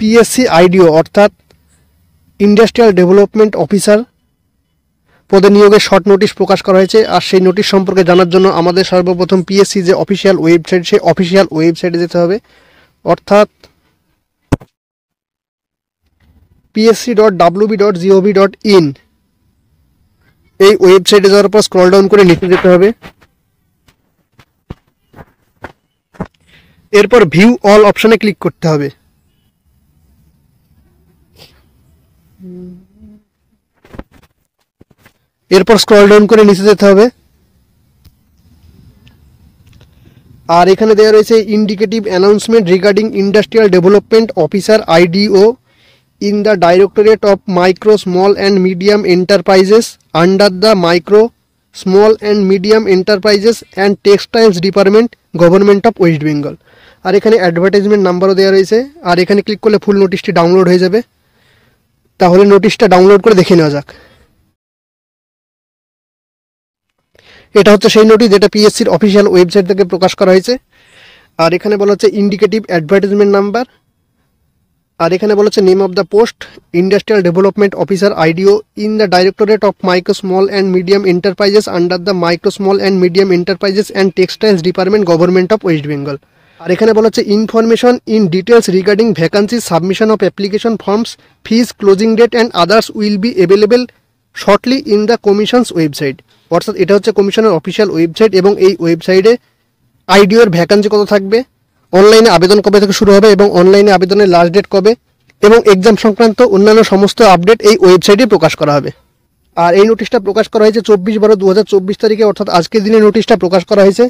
PSC আইডিও অর্থাৎ industrial development officer পদে নিয়োগের শর্ট নোটিশ প্রকাশ করা হয়েছে। আর সেই নোটিশ সম্পর্কে জানার জন্য আমাদের সর্বপ্রথম পিএসসি যে অফিসিয়াল ওয়েবসাইট, সেই অফিসিয়াল ওয়েবসাইটে যেতে হবে, অর্থাৎ psc.wb.gov.in। এই ওয়েবসাইটে যাওয়ার পর স্ক্রল ডাউন করে নিচে যেতে হবে। এরপর ভিউ অল অপশনে ক্লিক করতে হবে। এরপর স্ক্রল ডাউন করে নিচে যেতে হবে। আর এখানে দেওয়া রয়েছে indicative announcement regarding industrial development officer IDEO in the Directorate of Micro, Small and Medium Enterprises under the Micro, Small and Medium Enterprises and Textiles Department, Government of West Bengal। আর এখানে advertisement নাম্বারও দেওয়া রয়েছে। আর এখানে click করলে ফুল নোটিশটি download হয়ে যাবে। তাহলে নোটিশটা ডাউনলোড করে দেখে নেওয়া যাক। এটা হচ্ছে সেই নোটিশ যেটা পিএসসির অফিসিয়াল ওয়েবসাইট থেকে প্রকাশ করা হয়েছে। আর এখানে বলা হচ্ছে ইন্ডিকেটিভ অ্যাডভার্টাইজমেন্ট নাম্বার। আর এখানে বলা হচ্ছে name of the post industrial development officer IDO in the directorate of micro small and medium enterprises under the micro small and medium enterprises and textiles department, government of West Bengal. আর এখানে বলা হচ্ছে information in details regarding vacancy, submission of application forms, fees, closing date and others will be available shortly in the commission's website. অর্থাৎ এটা হচ্ছে কমিশনের official website এবং এই ওয়েবসাইটে আইডিওর ভ্যাকান্সি কত থাকবে, অনলাইনে আবেদন কবে থেকে শুরু হবে এবং অনলাইনে আবেদনের লাস্ট ডেট কবে এবং এক্সাম সংক্রান্ত অন্যান্য সমস্ত আপডেট এই ওয়েবসাইটে প্রকাশ করা হবে। আর এই নোটিশটা প্রকাশ করা হয়েছে 24/12/2024 তারিখে, অর্থাৎ আজকের দিনে নোটিশটা প্রকাশ করা হয়েছে।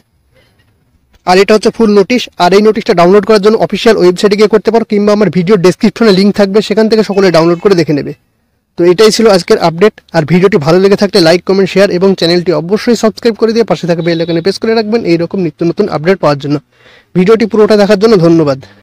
আর এটা হচ্ছে ফুল নোটিশ। আর এই নোটিশটা ডাউনলোড করার জন্য অফিসিয়াল ওয়েবসাইটে গিয়ে করতে পারো, কিংবা আমার ভিডিও ডেসক্রিপশনে লিঙ্ক থাকবে, সেখান থেকে সকলে ডাউনলোড করে দেখে নেবে। তো এটাই ছিল আজকের আপডেট। আর ভিডিওটি ভালো লেগে থাকলে লাইক, কমেন্ট, শেয়ার এবং চ্যানেলটি অবশ্যই সাবস্ক্রাইব করে দিয়ে পাশে থাকা বেল আইকনে প্রেস করে রাখবেন এইরকম নিত্য নতুন আপডেট পাওয়ার জন্য। ভিডিওটি পুরোটা দেখার জন্য ধন্যবাদ।